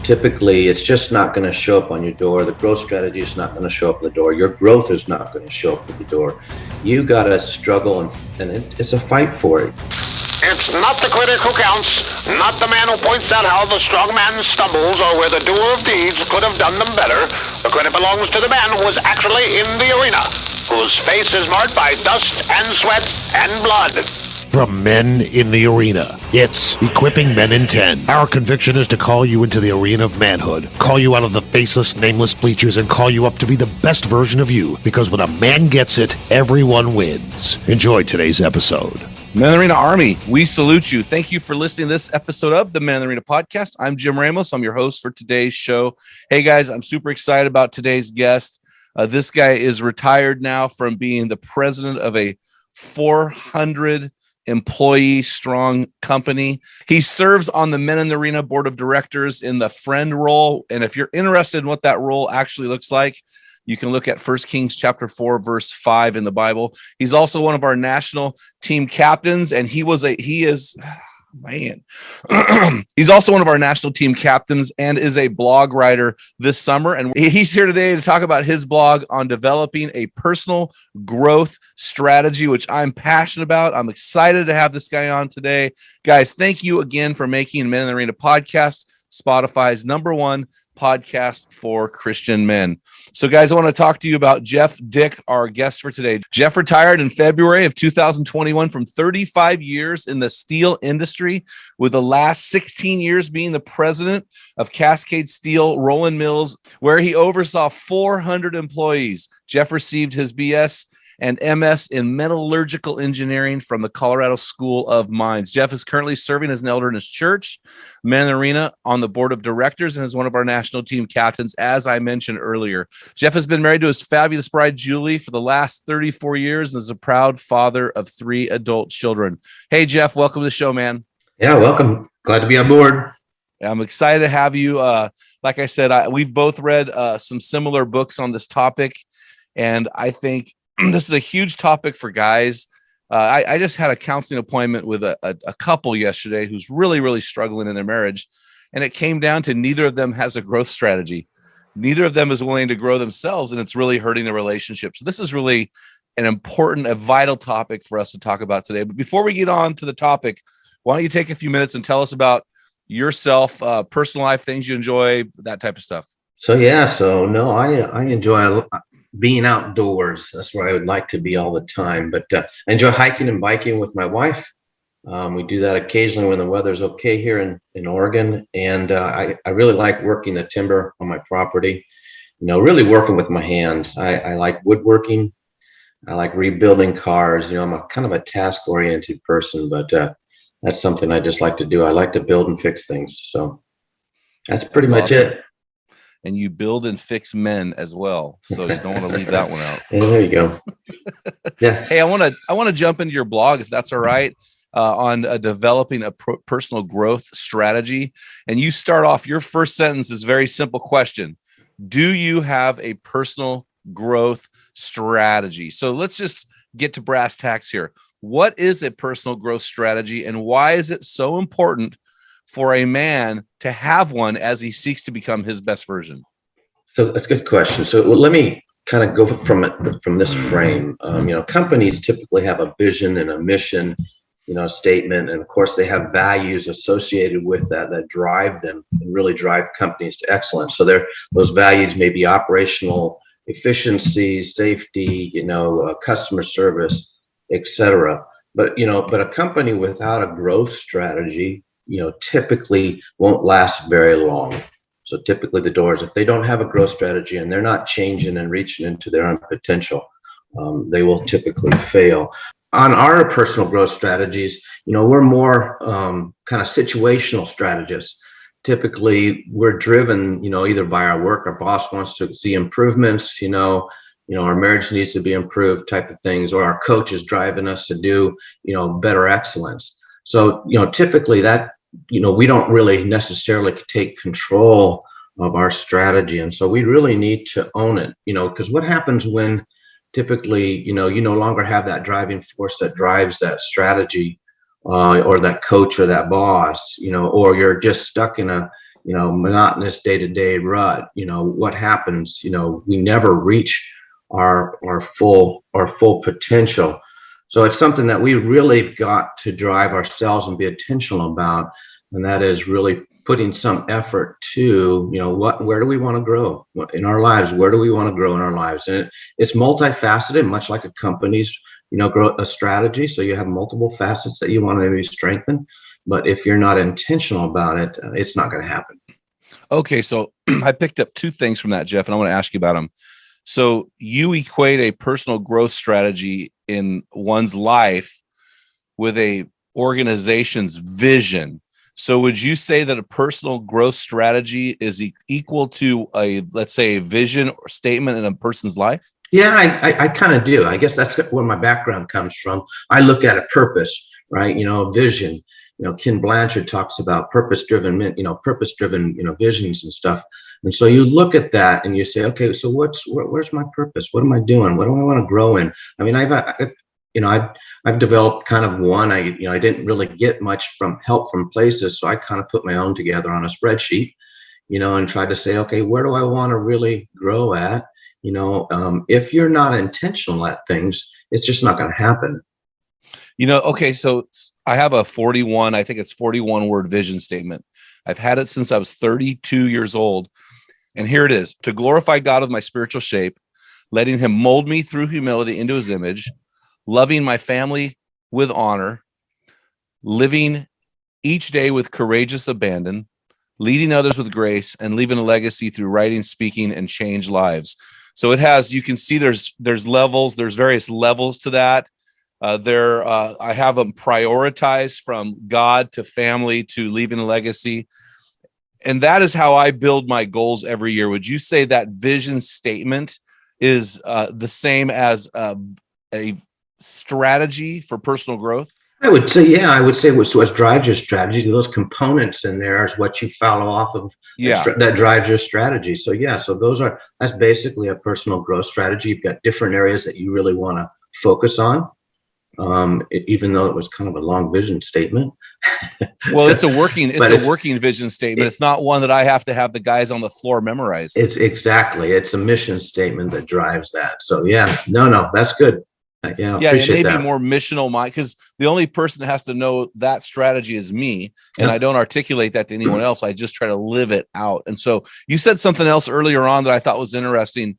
typically it's just not going to show up on your door. The growth strategy is not going to show up at the door. Your growth is not going to show up at the door. You got to struggle, and it's a fight for it. It's not the critic who counts, not the man who points out how the strong man stumbles or where the doer of deeds could have done them better. The credit belongs to the man who is actually in the arena, whose face is marked by dust and sweat and blood. From Men in the Arena, it's Equipping Men in 10. Our conviction is to call you into the arena of manhood, call you out of the faceless, nameless bleachers, and call you up to be the best version of you, because when a man gets it, everyone wins. Enjoy today's episode. Men in the Arena Army, we salute you. Thank you for listening to this episode of the Men in the Arena podcast. I'm Jim Ramos. I'm your host for today's show. Hey, guys, I'm super excited about today's guest. This guy is retired now from being the president of a 400 employee strong company. He serves on the Men in the Arena board of directors in the friend role. And if you're interested in what that role actually looks like, you can look at 1 Kings chapter 4, verse 5 in the Bible. He's also one of our national team captains, and he's also one of our national team captains and is a blog writer this summer. And he's here today to talk about his blog on developing a personal growth strategy, which I'm passionate about. I'm excited to have this guy on today. Guys, thank you again for making Men in the Arena podcast Spotify's #1 podcast for Christian men. So, guys, I want to talk to you about Jeff Dyck, our guest for today. Jeff retired in February of 2021 from 35 years in the steel industry, with the last 16 years being the president of Cascade Steel Rolling Mills, where he oversaw 400 employees. Jeff received his BS and MS in Metallurgical Engineering from the Colorado School of Mines. Jeff is currently serving as an elder in his church, Men in the Arena, on the board of directors, and is one of our national team captains, as I mentioned earlier. Jeff has been married to his fabulous bride, Julie, for the last 34 years and is a proud father of 3 adult children. Hey, Jeff, welcome to the show, man. Yeah, welcome. Glad to be on board. I'm excited to have you. Like I said, we've both read some similar books on this topic, and I think this is a huge topic for guys. I just had a counseling appointment with a couple yesterday who's really, really struggling in their marriage. And it came down to neither of them has a growth strategy. Neither of them is willing to grow themselves, and it's really hurting the relationship. So this is really an important, a vital topic for us to talk about today. But before we get on to the topic, why don't you take a few minutes and tell us about yourself, personal life, things you enjoy, that type of stuff. I enjoy being outdoors. That's where I would like to be all the time. But I enjoy hiking and biking with my wife. We do that occasionally when the weather's okay here in Oregon. And I really like working the timber on my property, really working with my hands. I like woodworking. I like rebuilding cars. I'm a kind of a task-oriented person, but that's something I just like to do. I like to build and fix things. So that's pretty much awesome. It. And you build and fix men as well, so you don't want to leave that one out. Yeah, there you go. Yeah. Hey, I want to jump into your blog, if that's all right, on developing a personal growth strategy. And you start off, your first sentence is a very simple question: do you have a personal growth strategy? So let's just get to brass tacks here. What is a personal growth strategy, and why is it so important for a man to have one as he seeks to become his best version? So that's a good question. So let me kind of go from this frame. Companies typically have a vision and a mission, statement, and of course they have values associated with that drive them and really drive companies to excellence. So those values may be operational efficiency, safety, customer service, etc. But a company without a growth strategy, typically won't last very long. So typically the doors, if they don't have a growth strategy and they're not changing and reaching into their own potential, they will typically fail. On our personal growth strategies, we're more kind of situational strategists. Typically we're driven, either by our work, our boss wants to see improvements, our marriage needs to be improved type of things, or our coach is driving us to do, better excellence. So, typically that, we don't really necessarily take control of our strategy. And so we really need to own it, because what happens when typically, you no longer have that driving force that drives that strategy, or that coach or that boss, or you're just stuck in a monotonous day-to-day rut, what happens? We never reach our full potential. So it's something that we really got to drive ourselves and be intentional about, and that is really putting some effort to, where do we want to grow in our lives? Where do we want to grow in our lives? And it's multifaceted, much like a company's, grow a strategy. So you have multiple facets that you want to maybe strengthen, but if you're not intentional about it, it's not going to happen. Okay, so I picked up two things from that, Jeff, and I want to ask you about them. So you equate a personal growth strategy in one's life with a organization's vision. So would you say that a personal growth strategy is equal to let's say, a vision or statement in a person's life? Yeah, I kind of do. I guess that's where my background comes from. I look at a purpose, right? Vision. Ken Blanchard talks about purpose-driven visions and stuff. And so you look at that and you say, okay, so where's my purpose? What am I doing? What do I want to grow in? I mean, I've developed kind of one. I didn't really get much help from places, so I kind of put my own together on a spreadsheet, and tried to say, okay, where do I want to really grow at? If you're not intentional at things, it's just not going to happen. Okay, so I have a 41 word vision statement. I've had it since I was 32 years old. And here it is: to glorify God with my spiritual shape, letting him mold me through humility into his image, loving my family with honor, living each day with courageous abandon, leading others with grace, and leaving a legacy through writing, speaking, and change lives. So it has, you can see there's levels, there's various levels to that. I have them prioritized from God to family to leaving a legacy. And that is how I build my goals every year. Would you say that vision statement is the same as a strategy for personal growth? I would say what drives your strategy, those components in there is what you follow off of. That drives your strategy. So that's basically a personal growth strategy. You've got different areas that you really want to focus on. Even though it was kind of a long vision statement. Well, it's a working vision statement. It's not one that I have to have the guys on the floor memorize. It's a mission statement that drives that. So that's good. It may be more missional mind, because the only person that has to know that strategy is me, and I don't articulate that to anyone else. I just try to live it out. And so you said something else earlier on that I thought was interesting.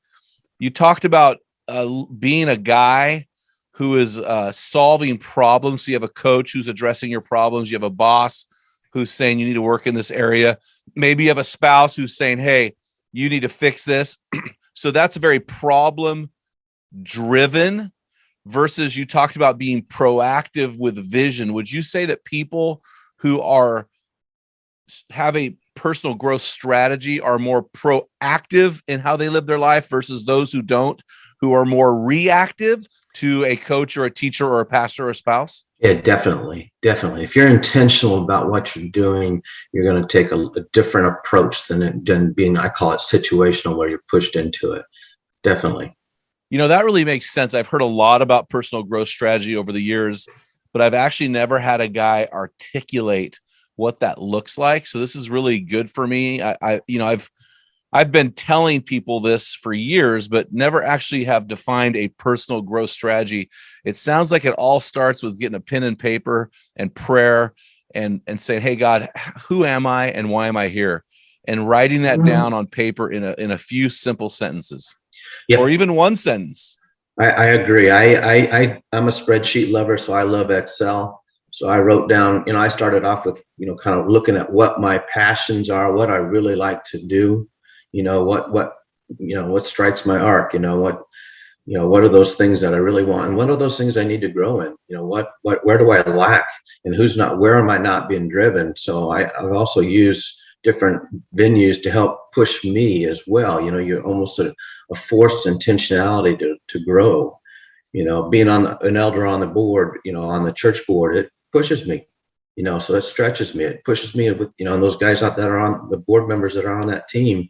You talked about being a guy who is solving problems. So you have a coach who's addressing your problems. You have a boss who's saying you need to work in this area. Maybe you have a spouse who's saying, hey, you need to fix this. So that's very problem driven versus you talked about being proactive with vision. Would you say that people who have a personal growth strategy are more proactive in how they live their life versus those who don't, who are more reactive to a coach or a teacher or a pastor or a spouse? Yeah, definitely. If you're intentional about what you're doing, you're going to take a different approach than being, I call it situational, where you're pushed into it. Definitely. That really makes sense. I've heard a lot about personal growth strategy over the years, but I've actually never had a guy articulate what that looks like. So this is really good for me. I've been telling people this for years, but never actually have defined a personal growth strategy. It sounds like it all starts with getting a pen and paper and prayer and saying, hey, God, who am I and why am I here? And writing that down on paper in a few simple sentences. Yep. Or even one sentence. I agree. I'm a spreadsheet lover, so I love Excel. So I wrote down, I started off with, kind of looking at what my passions are, what I really like to do, what strikes my arc, what are those things that I really want, and what are those things I need to grow in, where do I lack, and where am I not being driven? So I've also used different venues to help push me as well. You're almost a forced intentionality to grow. Being an elder on the board, on the church board, it pushes me. So it stretches me. It pushes me with, and those guys out that are on the board members that are on that team,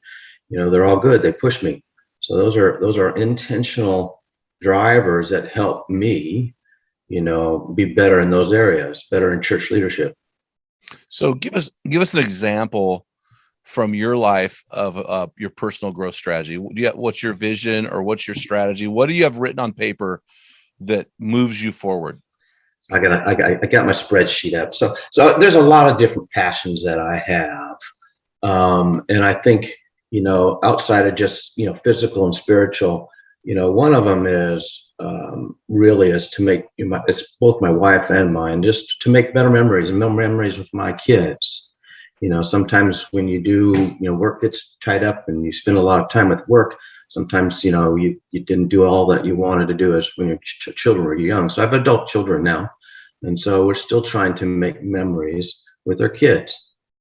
they're all good. They push me. So those are intentional drivers that help me, be better in those areas, better in church leadership. So give us an example from your life of your personal growth strategy? What's your vision, or what's your strategy? What do you have written on paper that moves you forward? I got my spreadsheet up. So there's a lot of different passions that I have. And I think, outside of just, physical and spiritual, one of them is really is to make, it's both my wife and mine, just to make better memories and memories with my kids. Sometimes when you do, work gets tied up and you spend a lot of time with work. Sometimes, you didn't do all that you wanted to do as when your children were young. So I have adult children now. And so we're still trying to make memories with our kids.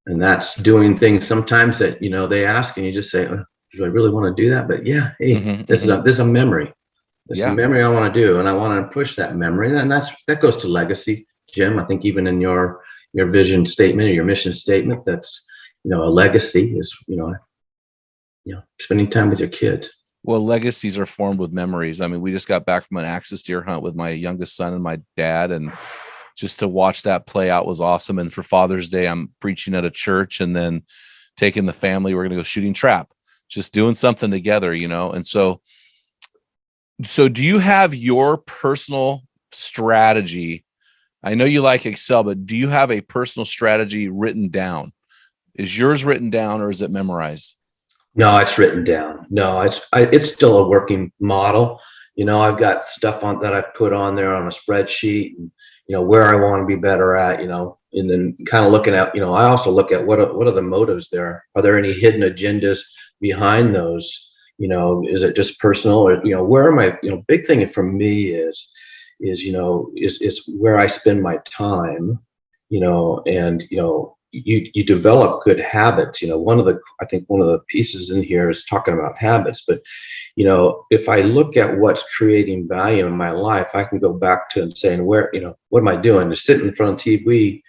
And that's doing things sometimes that, they ask and you just say, oh, do I really want to do that? But yeah, hey, this is a memory. This is a memory I want to do. And I want to push that memory. And that goes to legacy, Jim. I think even in your vision statement or your mission statement, that's, a legacy is, spending time with your kids. Well, legacies are formed with memories. I mean, we just got back from an axis deer hunt with my youngest son and my dad, and just to watch that play out was awesome. And for Father's Day, I'm preaching at a church and then taking the family. We're going to go shooting trap, just doing something together, And so do you have your personal strategy? I know you like Excel, but do you have a personal strategy written down? Is yours written down, or is it memorized? No, it's written down. No, it's still a working model. I've got stuff that I've put on there on a spreadsheet, and, where I want to be better at, and then kind of looking at, I also look at what are the motives there? Are there any hidden agendas behind those? Is it just personal, or, where am I, big thing for me is where I spend my time, and, you develop good habits. I think one of the pieces in here is talking about habits, but, if I look at what's creating value in my life, I can go back to and saying, what am I doing? To sit in front of TV,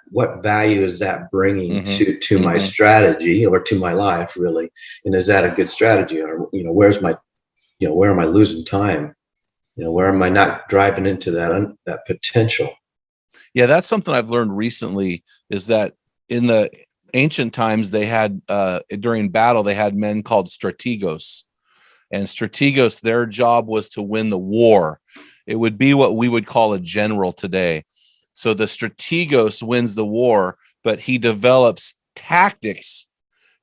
what value is that bringing to my strategy or to my life, really? And is that a good strategy? Or, where am I losing time? Where am I not driving into that potential? Yeah, that's something I've learned recently, is that in the ancient times, they had, during battle, they had men called strategos. And strategos, their job was to win the war. It would be what we would call a general today. So the strategos wins the war, but he develops tactics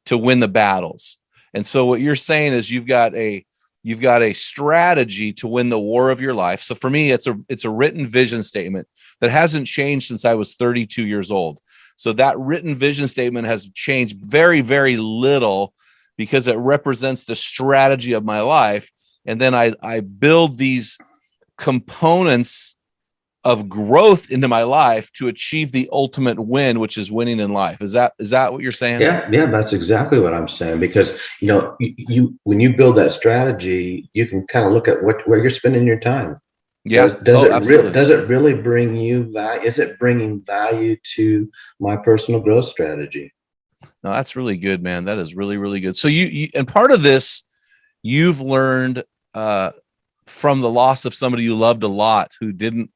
to win the battles. And so what you're saying is you've got a strategy to win the war of your life. So for me, it's a written vision statement that hasn't changed since I was 32 years old. So that written vision statement has changed very, very little, because it represents the strategy of my life. And then I build these components of growth into my life to achieve the ultimate win, which is winning in life. Is that what you're saying? Yeah, that's exactly what I'm saying. Because you when you build that strategy, you can kind of look at where you're spending your time. Yeah. Does it really bring you value? Is it bringing value to my personal growth strategy? No, that's really good, man. That is really, really good. So you and part of this you've learned from the loss of somebody you loved a lot, who didn't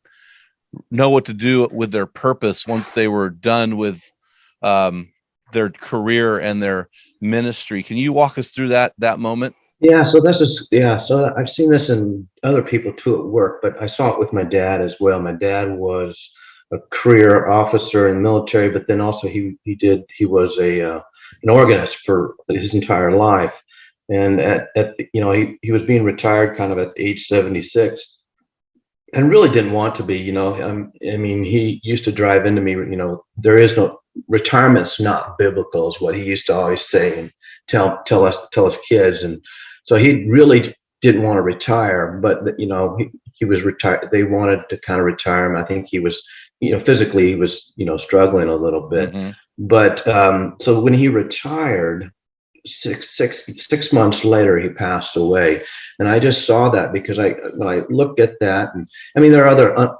know what to do with their purpose once they were done with their career and their ministry. Can you walk us through that moment? Yeah, so so I've seen this in other people too at work, but I saw it with my dad as well. My dad was a career officer in the military, but then also he was an organist for his entire life. And he was being retired kind of at age 76. And really didn't want to be, he used to drive into me, there is no, retirement's not biblical, is what he used to always say and tell us kids. And so he really didn't want to retire, but he was retired. They wanted to kind of retire him. I think he was, physically he was, struggling a little bit. But so when he retired, six months later, he passed away. And I just saw that, because when I looked at that, and I mean, there are other,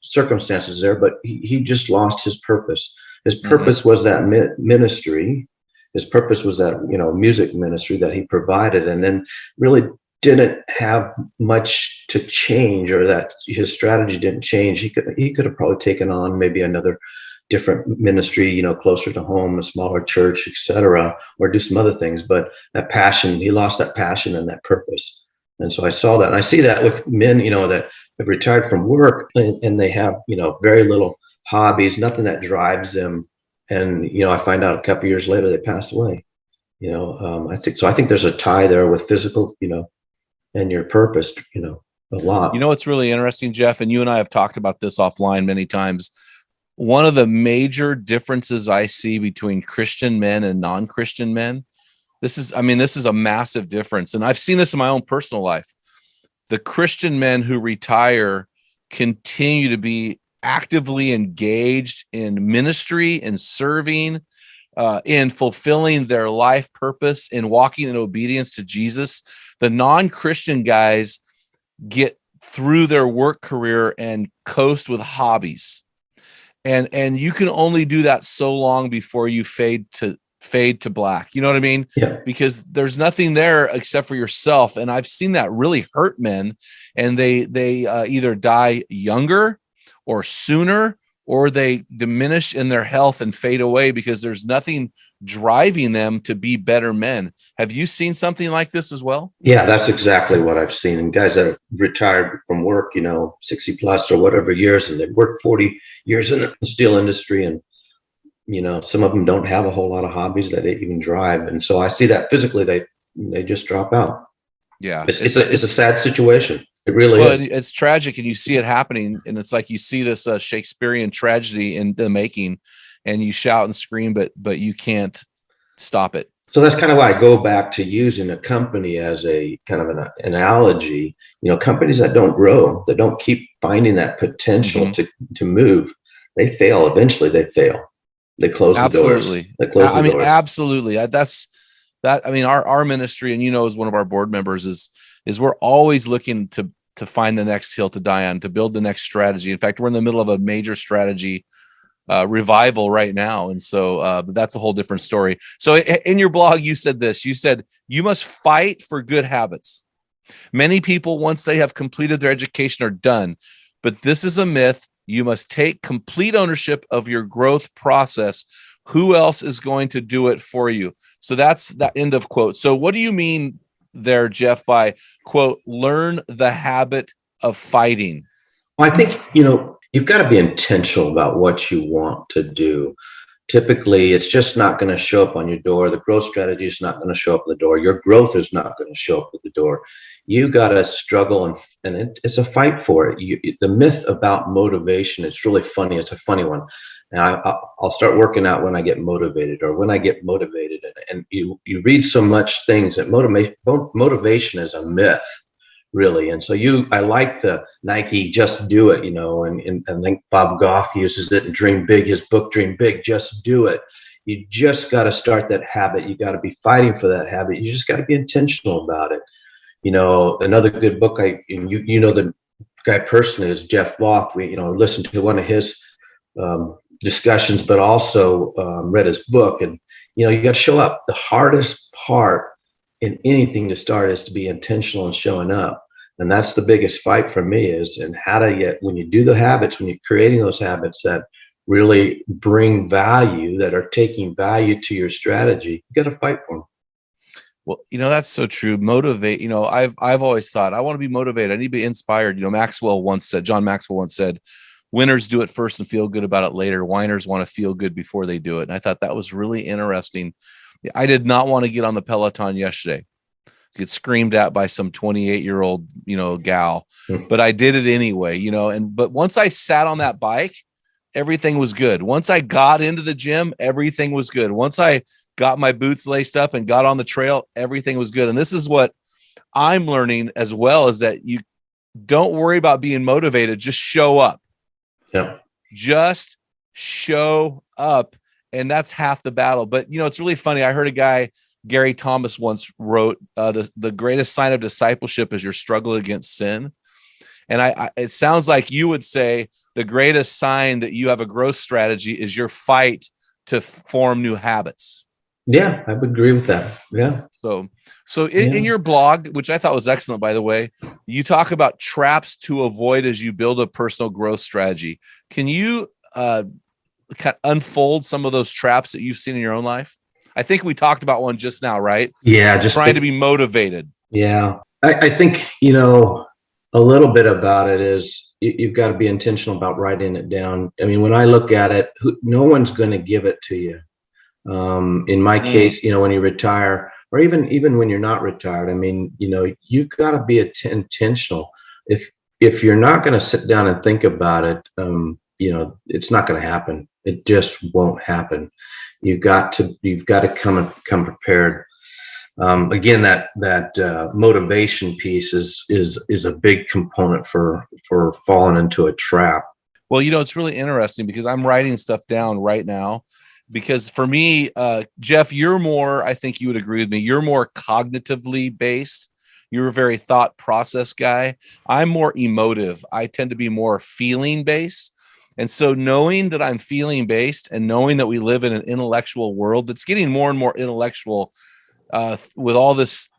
circumstances there, but he just lost his purpose. His purpose was that ministry. His purpose was that, music ministry that he provided, and then really didn't have much to change, or that his strategy didn't change. He could have probably taken on maybe another different ministry, closer to home, a smaller church, etc., or do some other things. But that passion, he lost that passion and that purpose. And so I saw that, and I see that with men, that have retired from work and they have, very little hobbies, nothing that drives them. And, I find out a couple of years later, they passed away. I think there's a tie there with physical, and your purpose, a lot. What's really interesting, Jeff, and you and I have talked about this offline many times. One of the major differences I see between Christian men and non-Christian men, this is a massive difference. And I've seen this in my own personal life. The Christian men who retire continue to be actively engaged in ministry and serving, in fulfilling their life purpose, in walking in obedience to Jesus. The non-Christian guys get through their work career and coast with hobbies. And you can only do that so long before you fade to black. You know what I mean? Yeah. Because there's nothing there except for yourself. And I've seen that really hurt men, and they either die younger or sooner, or they diminish in their health and fade away because there's nothing driving them to be better men. Have you seen something like this as well? Yeah, that's exactly what I've seen. And guys that have retired from work, 60 plus or whatever years, and they've worked 40 years in the steel industry. And, some of them don't have a whole lot of hobbies that they even drive. And so I see that physically, they just drop out. Yeah. It's a sad situation. It really is. It's tragic, and you see it happening, and it's like you see this Shakespearean tragedy in the making, and you shout and scream, but you can't stop it. So that's kind of why I go back to using a company as a kind of an analogy. Companies that don't grow, that don't keep finding that potential to move, they fail. Eventually, they fail. They close the doors. They close the doors. Absolutely. Our ministry, and as one of our board members, is we're always looking to find the next hill to die on, to build the next strategy. In fact, we're in the middle of a major strategy revival right now. And so but that's a whole different story. So in your blog, you said this. You said, you must fight for good habits. Many people, once they have completed their education, are done. But this is a myth. You must take complete ownership of your growth process. Who else is going to do it for you? So that's the end of quote. So what do you mean there, Jeff, by quote, learn the habit of fighting? Well, I think, you've got to be intentional about what you want to do. Typically, it's just not going to show up on your door. The growth strategy is not going to show up at the door. Your growth is not going to show up at the door. You got to struggle, and it's a fight for it. The myth about motivation, it's really funny. It's a funny one. And I'll start working out when I get motivated, or when I get motivated. And you read so much things that motivation is a myth, really. And so I like the Nike "Just Do It," and I think Bob Goff uses it in Dream Big, his book Dream Big. Just do it. You just got to start that habit. You got to be fighting for that habit. You just got to be intentional about it. Another good book, the guy personally is Jeff Voth. We listened to one of his discussions, but also read his book. And you got to show up. The hardest part in anything to start is to be intentional and showing up. And that's the biggest fight for me, is in how to get, when you do the habits, when you're creating those habits that really bring value, that are taking value to your strategy, you got to fight for them. Well, that's so true. Motivate. I've always thought I want to be motivated. I need to be inspired. John Maxwell once said, winners do it first and feel good about it later. Whiners want to feel good before they do it. And I thought that was really interesting. I did not want to get on the Peloton yesterday, get screamed at by some 28-year-old, gal, but I did it anyway, but once I sat on that bike, everything was good. Once I got into the gym, everything was good. Once I got my boots laced up and got on the trail, everything was good. And this is what I'm learning as well, is that you don't worry about being motivated. Just show up. Yeah. Just show up. And that's half the battle. But, it's really funny. I heard a guy, Gary Thomas, once wrote, the greatest sign of discipleship is your struggle against sin. And it sounds like you would say the greatest sign that you have a growth strategy is your fight to form new habits. Yeah, I would agree with that. Yeah. So in your blog, which I thought was excellent, by the way, you talk about traps to avoid as you build a personal growth strategy. Can you kind of unfold some of those traps that you've seen in your own life? I think we talked about one just now, right? Yeah, just Trying to be motivated. Yeah, I think, a little bit about it is you've got to be intentional about writing it down. I mean, when I look at it, no one's going to give it to you. In my case, when you retire, or even when you're not retired, I mean, you've got to be intentional. If you're not going to sit down and think about it, it's not going to happen. It just won't happen. You've got to come prepared. Again, that motivation piece is a big component for falling into a trap. Well, it's really interesting because I'm writing stuff down right now. Because for me, Jeff, you're more, I think you would agree with me, you're more cognitively based. You're a very thought process guy. I'm more emotive. I tend to be more feeling based. And so knowing that I'm feeling based and knowing that we live in an intellectual world that's getting more and more intellectual with all this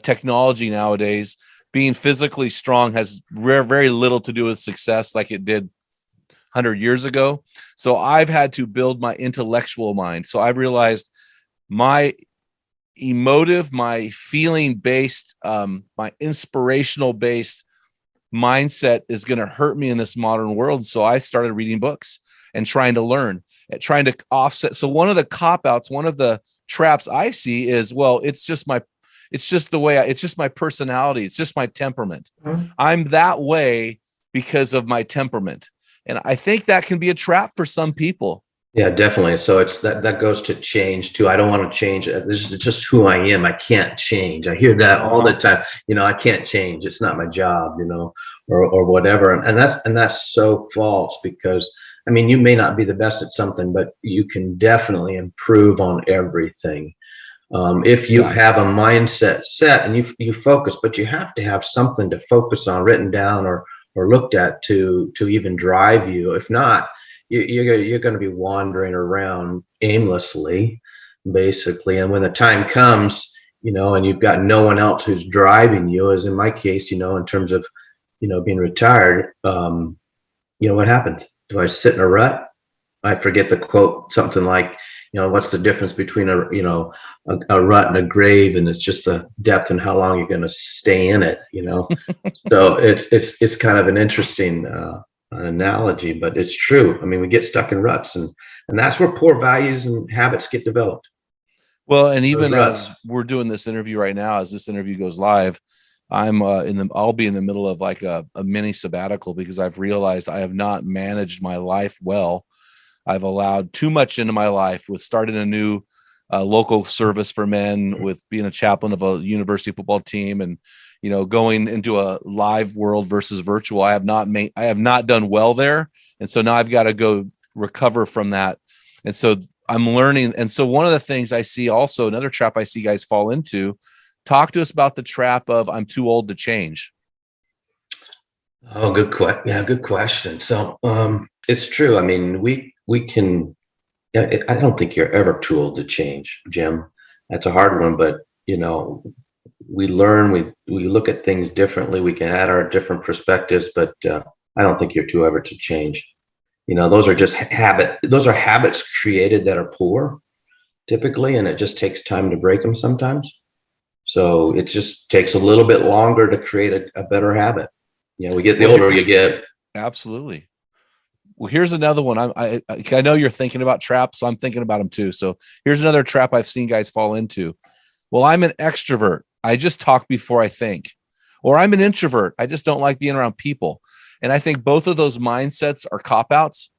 technology nowadays, being physically strong has very little to do with success like it did 100 years ago. So I've had to build my intellectual mind. So I've realized my emotive, my feeling based, my inspirational based mindset is going to hurt me in this modern world. So I started reading books and trying to learn, trying to offset. So one of the cop-outs, one of the traps I see is, well, it's just my personality. It's just my temperament. Mm-hmm. I'm that way because of my temperament. And I think that can be a trap for some people. Yeah, definitely. So it's that goes to change too. I don't want to change. This is just who I am. I can't change. I hear that all the time. I can't change. It's not my job, or whatever. And that's so false, because I mean, you may not be the best at something, but you can definitely improve on everything. If you have a mindset set and you focus, but you have to have something to focus on, written down or looked at to even drive you. If not, you're going to be wandering around aimlessly, basically. And when the time comes, and you've got no one else who's driving you, as in my case, in terms of, being retired, what happens? Do I sit in a rut? I forget the quote, something like, what's the difference between a rut and a grave? And it's just the depth and how long you're going to stay in it, So it's kind of an interesting analogy, but it's true. I mean, we get stuck in ruts, and that's where poor values and habits get developed. Well, and even as we're doing this interview right now, as this interview goes live, I'll be in the middle of like a mini sabbatical, because I've realized I have not managed my life well. I've allowed too much into my life with starting a new local service for men, with being a chaplain of a university football team, and going into a live world versus virtual. I have not done well there, and so now I've got to go recover from that. And so I'm learning. And so one of the things I see, also another trap I see guys fall into. Talk to us about the trap of I'm too old to change. Oh, good question. Yeah, good question. So it's true. I mean, we can. I don't think you're ever too old to change, Jim. That's a hard one, but we learn. We look at things differently. We can add our different perspectives, but I don't think you're too ever to change. Those are just Those are habits created that are poor, typically, and it just takes time to break them sometimes. So it just takes a little bit longer to create a better habit. We get the older you get. Absolutely. Well, here's another one. I know you're thinking about traps, so I'm thinking about them too. So here's another trap I've seen guys fall into. Well, I'm an extrovert. I just talk before I think. Or I'm an introvert. I just don't like being around people. And I think both of those mindsets are cop-outs,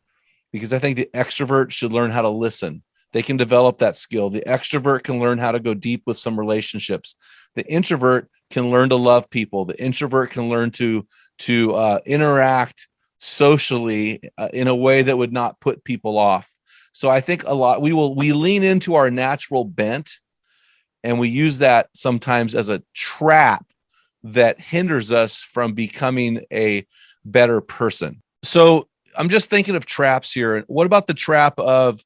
because I think the extrovert should learn how to listen. They can develop that skill. The extrovert can learn how to go deep with some relationships. The introvert can learn to love people. The introvert can learn to interact socially in a way that would not put people off. So I think we lean into our natural bent, and we use that sometimes as a trap that hinders us from becoming a better person. So I'm just thinking of traps here. What about the trap of,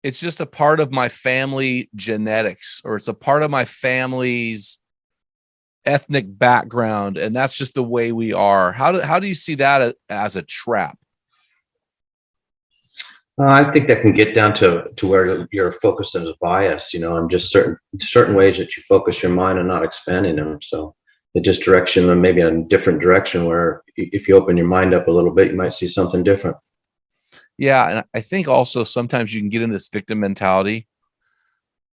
it's just a part of my family genetics, or it's a part of my family's ethnic background, and that's just the way we are? How do you see that as a trap? I think that can get down to where your focus is biased, and just certain ways that you focus your mind and not expanding them. So the just direction, and maybe a different direction, where if you open your mind up a little bit, you might see something different. Yeah, and I think also sometimes you can get in this victim mentality.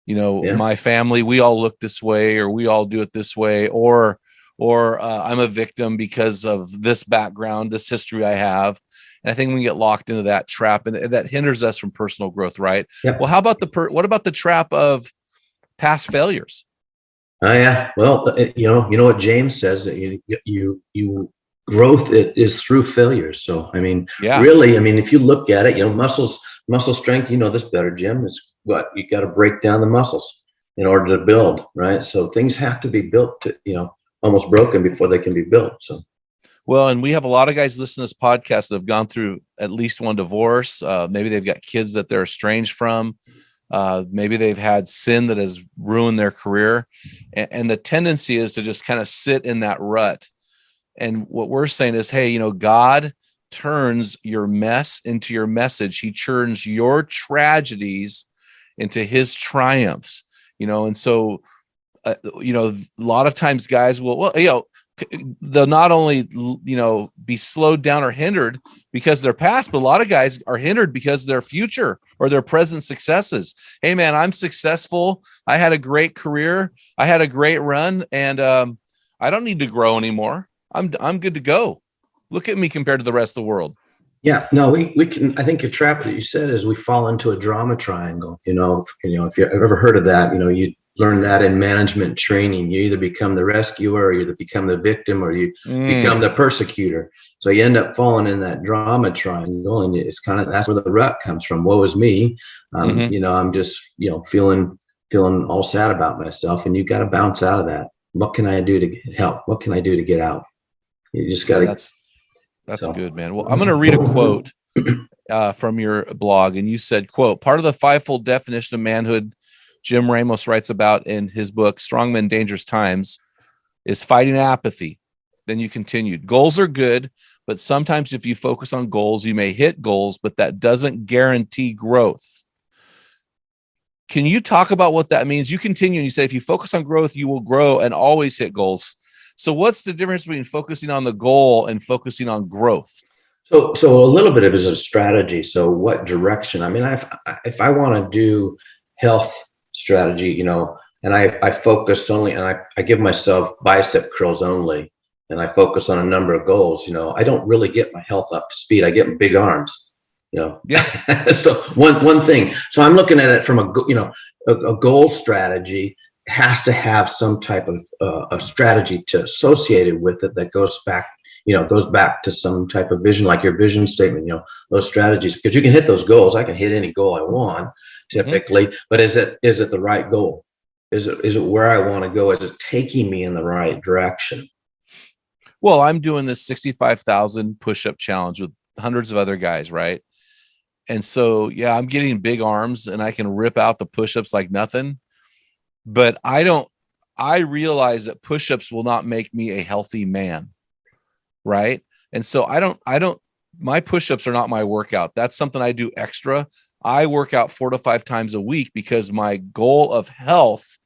Yeah. My family, we all look this way, or we all do it this way, or I'm a victim because of this background, this history I have. And I think we get locked into that trap, and that hinders us from personal growth, right? Yep. Well, how about what about the trap of past failures? Oh yeah. Well, you know what James says, that you growth is through failures. So I mean, Yeah. really, I mean, if you look at it, muscle strength. You know this better, Jim. Is what you got to break down the muscles in order to build, right? So things have to be built to, almost broken before they can be built. So. Well, and we have a lot of guys listening to this podcast that have gone through at least one divorce. Maybe they've got kids that they're estranged from. Maybe they've had sin that has ruined their career. And the tendency is to just kind of sit in that rut. And what we're saying is, hey, God turns your mess into your message. He turns your tragedies into his triumphs, and so, a lot of times guys will, they'll not only, be slowed down or hindered because of their past, but a lot of guys are hindered because of their future or their present successes. Hey man, I'm successful. I had a great career. I had a great run, and I don't need to grow anymore. I'm good to go. Look at me compared to the rest of the world. Yeah, no, we can. I think your trap that you said is we fall into a drama triangle. If you've ever heard of that, you learn that in management training. You either become the rescuer, or you either become the victim, or you become the persecutor. So you end up falling in that drama triangle, and it's that's where the rut comes from. Woe is me. I'm just feeling all sad about myself, and you got to bounce out of that. What can I do to get help? What can I do to get out? You just got to. That's good, man. Well, I'm going to read a quote from your blog, and you said, quote, part of the fivefold definition of manhood Jim Ramos writes about in his book, Strong Men, Dangerous Times, is fighting apathy. Then you continued, goals are good, but sometimes if you focus on goals, you may hit goals, but that doesn't guarantee growth. Can you talk about what that means? You continue and you say, if you focus on growth, you will grow and always hit goals. So what's the difference between focusing on the goal and focusing on growth? So a little bit of it is a strategy. So what direction? I mean, if I want to do health strategy, and I focus only, and I give myself bicep curls only, and I focus on a number of goals, I don't really get my health up to speed. I get big arms, Yeah. So one thing. So I'm looking at it from a goal strategy has to have some type of a strategy to associated with it that goes back to some type of vision, like your vision statement, those strategies, because you can hit those goals. I can hit any goal I want typically, but is it the right goal? Is it where I want to go? Is it taking me in the right direction? Well, I'm doing this 65,000 push-up challenge with hundreds of other guys, right? And so, yeah, I'm getting big arms and I can rip out the push-ups like nothing. But I realize that push-ups will not make me a healthy man. Right. And so my push-ups are not my workout. That's something I do extra. I work out 4 to 5 times a week because my goal of health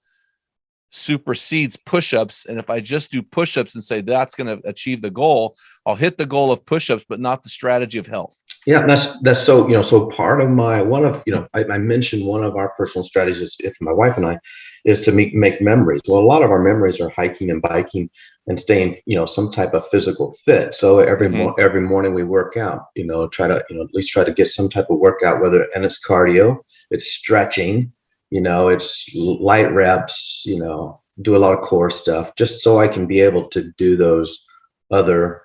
supersedes push-ups. And if I just do push-ups and say that's going to achieve the goal, I'll hit the goal of push-ups, but not the strategy of health. Yeah, that's so, so part of I mentioned one of our personal strategies for my wife and I is to make memories. Well, a lot of our memories are hiking and biking and staying, some type of physical fit. So every morning we work out, try to, at least try to get some type of workout, and it's cardio, it's stretching, it's light reps, do a lot of core stuff, just so I can be able to do those other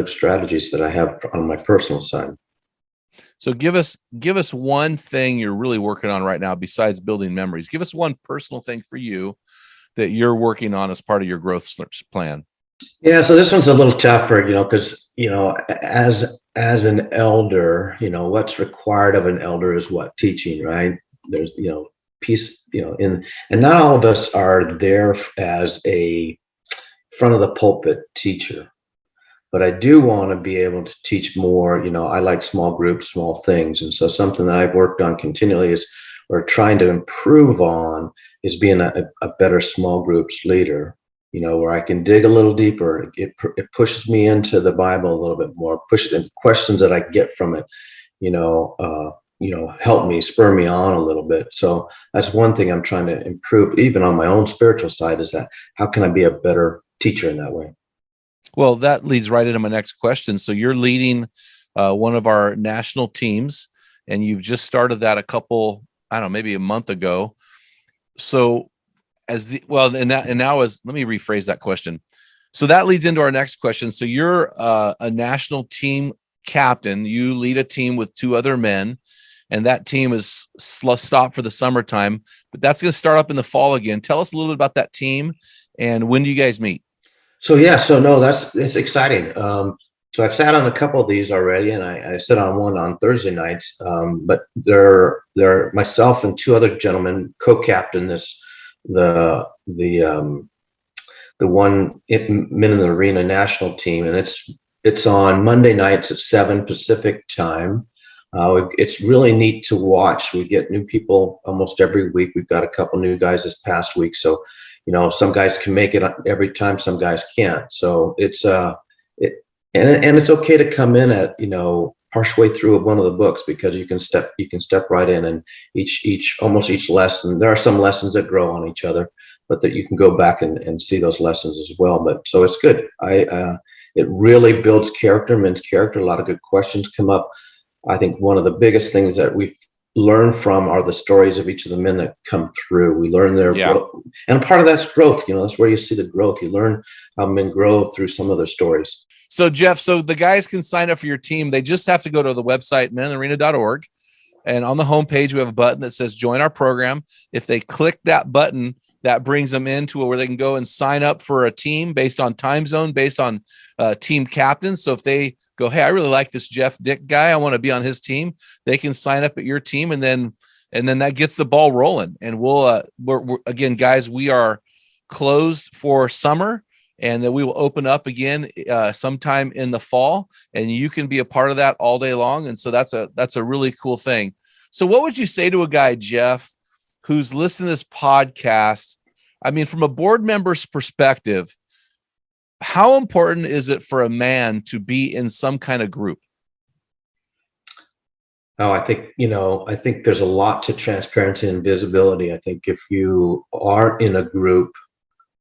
strategies that I have on my personal side. So give us one thing you're really working on right now besides building memories. Give us one personal thing for you that you're working on as part of your growth plan. Yeah, so this one's a little tougher, because as an elder, what's required of an elder is what? Teaching, right? There's peace, and not all of us are there as a front of the pulpit teacher. but I do want to be able to teach more. I like small groups, small things. And so something that I've worked on continually or trying to improve on is being a better small groups leader, where I can dig a little deeper. It pushes me into the Bible a little bit more, push the questions that I get from it, help me, spur me on a little bit. So that's one thing I'm trying to improve, even on my own spiritual side, is that how can I be a better teacher in that way? Well, that leads right into my next question. So you're leading one of our national teams, and you've just started that maybe a month ago. So let me rephrase that question. So that leads into our next question. So you're a national team captain. You lead a team with 2 other men, and that team is stopped for the summertime, but that's going to start up in the fall again. Tell us a little bit about that team, and when do you guys meet? So it's exciting. So I've sat on a couple of these already, and I sit on one on Thursday nights. But they're myself and 2 other gentlemen co-captain the one Men in the Arena national team, and it's on Monday nights at 7 Pacific time. It's really neat to watch. We get new people almost every week. We've got a couple new guys this past week, so some guys can make it every time, some guys can't. So it's it's okay to come in at partially through one of the books, because you can step right in, and almost each lesson, there are some lessons that grow on each other, but that you can go back and see those lessons as well. But so it's good. It really builds men's character. A lot of good questions come up. I think one of the biggest things that we've learned from are the stories of each of the men that come through. We learn their growth, and part of that's growth. That's where you see the growth. You learn how men grow through some of their stories. So Jeff, the guys can sign up for your team. They just have to go to the website meninthearena.org, and on the homepage we have a button that says join our program. If they click that button, that brings them into where they can go and sign up for a team based on time zone, based on team captains. So if they go, hey, I really like this Jeff Dyck guy, I want to be on his team, they can sign up at your team, and then that gets the ball rolling. And we're again, guys, we are closed for summer, and then we will open up again sometime in the fall, and you can be a part of that all day long. And so that's a really cool thing. So what would you say to a guy, Jeff, who's listening to this podcast? I mean, from a board member's perspective, how important is it for a man to be in some kind of group? Oh, I think there's a lot to transparency and visibility. I think if you aren't in a group,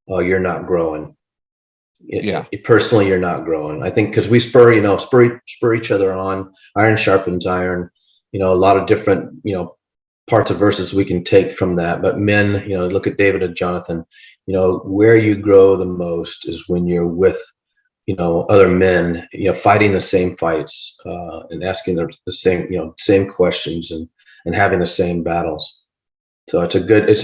you're not growing. Personally, you're not growing. I think because we spur each other on. Iron sharpens iron. A lot of different, parts of verses we can take from that. But men, look at David and Jonathan. Where you grow the most is when you're with, other men, fighting the same fights, and asking the same questions, and having the same battles. So it's a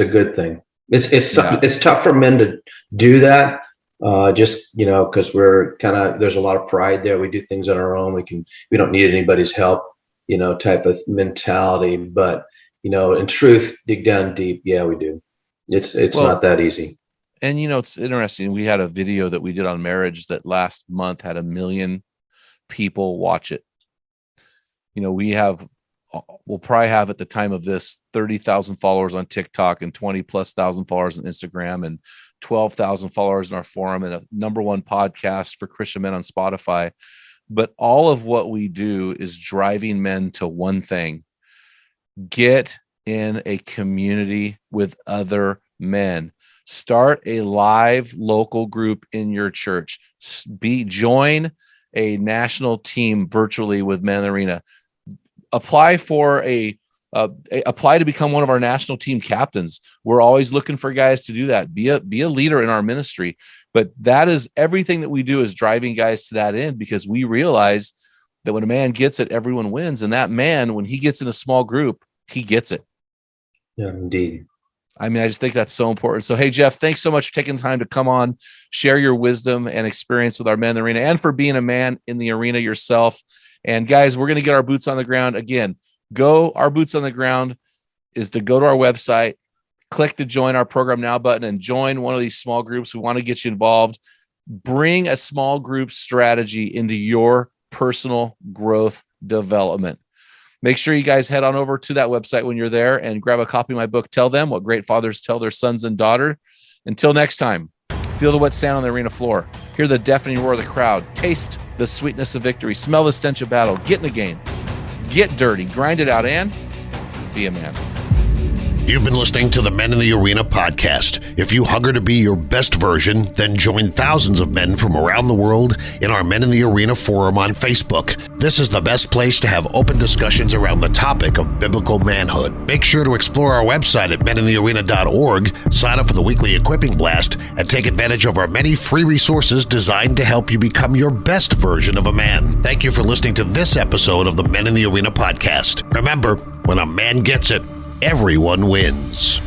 good thing. It's tough for men to do that. Because we're there's a lot of pride there. We do things on our own. We don't need anybody's help, type of mentality. But, in truth, dig down deep. Yeah, we do. It's not that easy. And, it's interesting. We had a video that we did on marriage that last month had 1 million people watch it. We'll probably have at the time of this 30,000 followers on TikTok, and 20,000+ followers on Instagram, and 12,000 followers in our forum, and a #1 podcast for Christian men on Spotify. But all of what we do is driving men to one thing: get in a community with other men. Start a live local group in your church. Join a national team virtually with Men in the Arena. Apply to become one of our national team captains. We're always looking for guys to do that. Be a leader in our ministry. But that is everything that we do, is driving guys to that end, because we realize that when a man gets it, everyone wins. And that man, when he gets in a small group, he gets it. Yeah, indeed. I mean, I just think that's so important. So, hey, Jeff, thanks so much for taking the time to come on, share your wisdom and experience with our Men in the Arena, and for being a man in the arena yourself. And guys, we're going to get our boots on the ground again. Our boots on the ground is to go to our website, click the join our program now button, and join one of these small groups. We want to get you involved. Bring a small group strategy into your personal growth development. Make sure you guys head on over to that website when you're there and grab a copy of my book, Tell Them What Great Fathers Tell Their Sons and Daughters. Until next time, feel the wet sand on the arena floor. Hear the deafening roar of the crowd. Taste the sweetness of victory. Smell the stench of battle. Get in the game. Get dirty. Grind it out and be a man. You've been listening to the Men in the Arena podcast. If you hunger to be your best version, then join thousands of men from around the world in our Men in the Arena forum on Facebook. This is the best place to have open discussions around the topic of biblical manhood. Make sure to explore our website at meninthearena.org, sign up for the weekly equipping blast, and take advantage of our many free resources designed to help you become your best version of a man. Thank you for listening to this episode of the Men in the Arena podcast. Remember, when a man gets it, everyone wins.